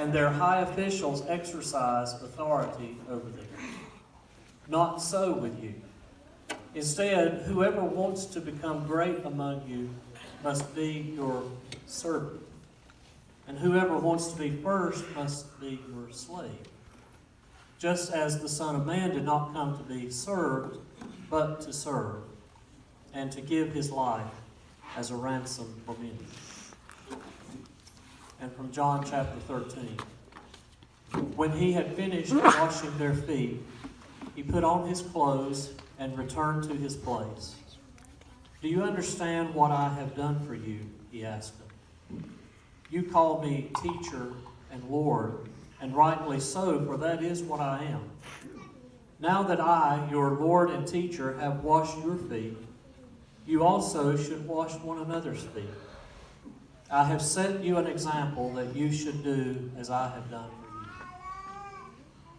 and their high officials exercise authority over them. Not so with you. Instead, whoever wants to become great among you must be your servant, and whoever wants to be first must be your slave. Just as the Son of Man did not come to be served, but to serve, and to give his life as a ransom for many. And from John chapter 13. When he had finished washing their feet, he put on his clothes and returned to his place. Do you understand what I have done for you? He asked them. You call me teacher and Lord, and rightly so, for that is what I am. Now that I, your Lord and teacher, have washed your feet, you also should wash one another's feet. I have set you an example that you should do as I have done for you.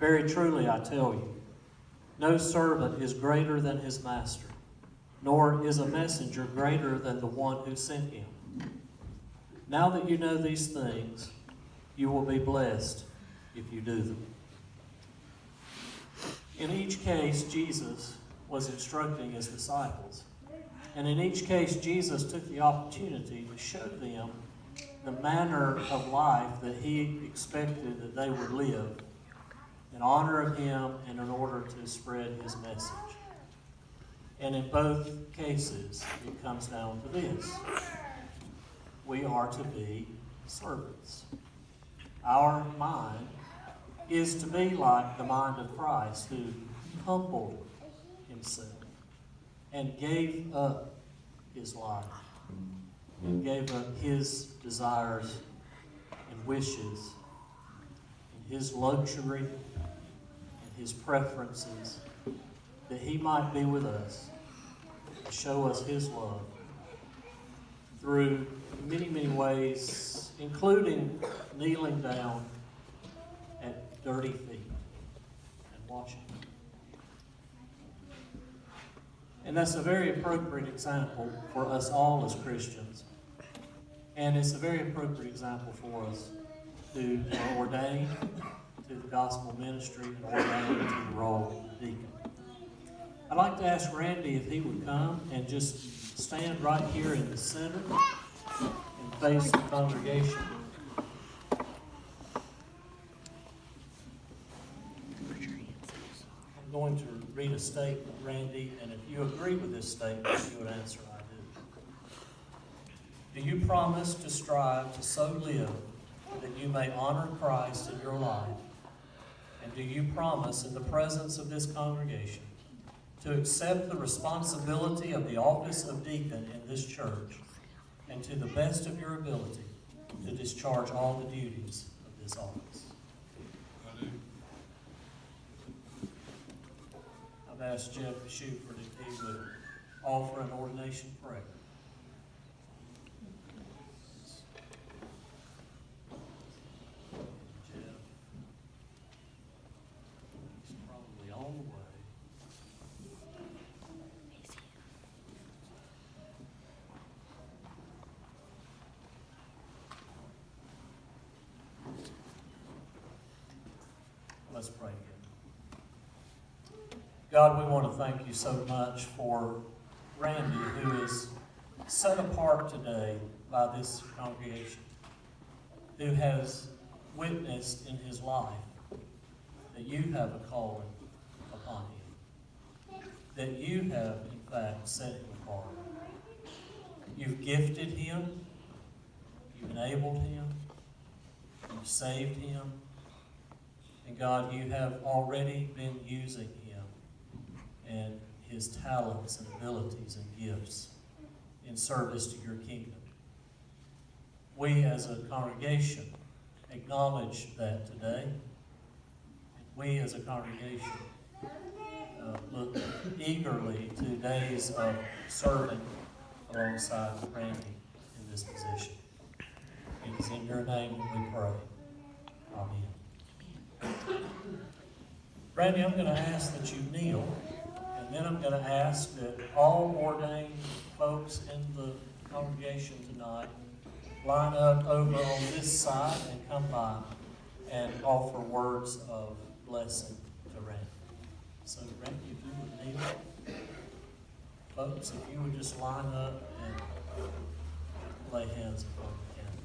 Very truly I tell you, no servant is greater than his master, nor is a messenger greater than the one who sent him. Now that you know these things, you will be blessed if you do them. In each case, Jesus was instructing his disciples. And in each case, Jesus took the opportunity to show them the manner of life that he expected that they would live in honor of him and in order to spread his message. And in both cases, it comes down to this. We are to be servants. Our mind is to be like the mind of Christ, who humbled himself and gave up his life, and gave up his desires and wishes, and his luxury, and his preferences, that he might be with us, and show us his love through many, many ways, including kneeling down at dirty feet and washing them. And that's a very appropriate example for us all as Christians. And it's a very appropriate example for us who are ordained to the gospel ministry and ordained to the role of deacon. I'd like to ask Randy if he would come and just stand right here in the center and face the congregation. I'm going to read a statement, Randy, and if you agree with this statement, you would answer, I do. Do you promise to strive to so live that you may honor Christ in your life? And do you promise in the presence of this congregation to accept the responsibility of the office of deacon in this church and to the best of your ability to discharge all the duties of this office? I do. I've asked Jeff Shuford if he would offer an ordination prayer. Jeff, he's probably on the way. Let's pray again. God, we want to thank you so much for Randy, who is set apart today by this congregation, who has witnessed in his life that you have a calling upon him, that you have, in fact, set him apart. You've gifted him, you've enabled him, you've saved him, and God, you have already been using him and his talents and abilities and gifts in service to your kingdom. We as a congregation acknowledge that today. We as a congregation look eagerly to days of serving alongside Randy in this position. It is in your name that we pray. Amen. Randy, I'm going to ask that you kneel, and then I'm going to ask that all ordained folks in the congregation tonight line up over on this side and come by and offer words of blessing to Randy. So Randy, if you would kneel. Folks, if you would just line up and lay hands upon the candle.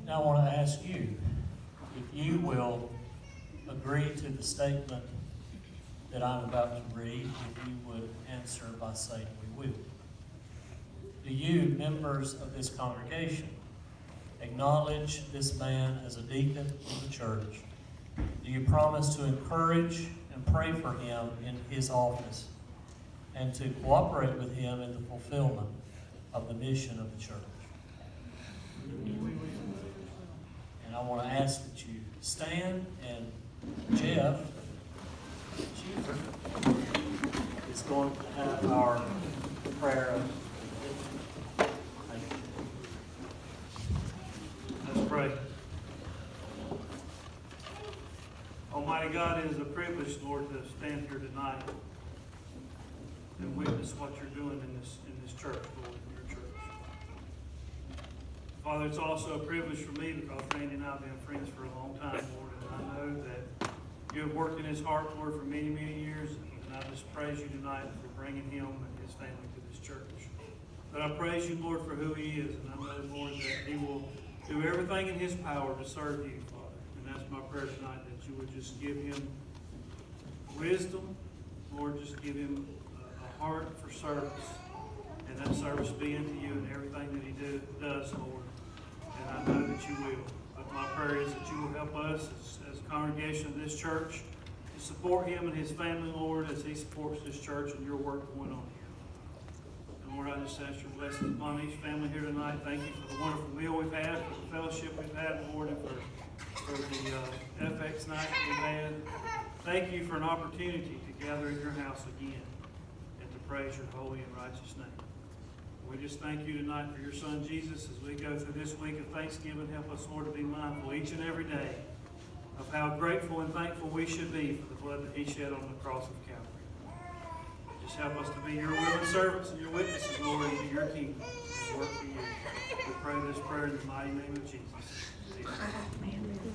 Now I want to ask you if you will agree to the statement that I'm about to read, if you would answer by saying we will. Do you, members of this congregation, acknowledge this man as a deacon of the church? Do you promise to encourage and pray for him in his office and to cooperate with him in the fulfillment of the mission of the church? And I want to ask that you stand, and Jeff Schiffer is going to have our prayer of thank you. Let's pray. Almighty God, it is a privilege, Lord, to stand here tonight and witness what you're doing in this church, Lord, in your church. Father, it's also a privilege for me because Randy and I have been friends for a long time, Lord, and I know that you have worked in his heart, Lord, for many, many years, and I just praise you tonight for bringing him and his family to this church. But I praise you, Lord, for who he is, and I know, Lord, that he will do everything in his power to serve you, Father. And that's my prayer tonight, that you would just give him wisdom, Lord, just give him a heart for service, and that service be unto you in everything that he does, Lord. And I know that you will. But my prayer is that you will help us as a congregation of this church to support him and his family, Lord, as he supports this church and your work going on here. And Lord, I just ask your blessings upon each family here tonight. Thank you for the wonderful meal we've had, for the fellowship we've had, Lord, and for the FX night that we've had. Thank you for an opportunity to gather in your house again and to praise your holy and righteous name. We just thank you tonight for your son Jesus as we go through this week of Thanksgiving. Help us, Lord, to be mindful each and every day of how grateful and thankful we should be for the blood that he shed on the cross of Calvary. Just help us to be your willing servants and your witnesses, Lord, into your kingdom and work for you. We pray this prayer in the mighty name of Jesus. Amen.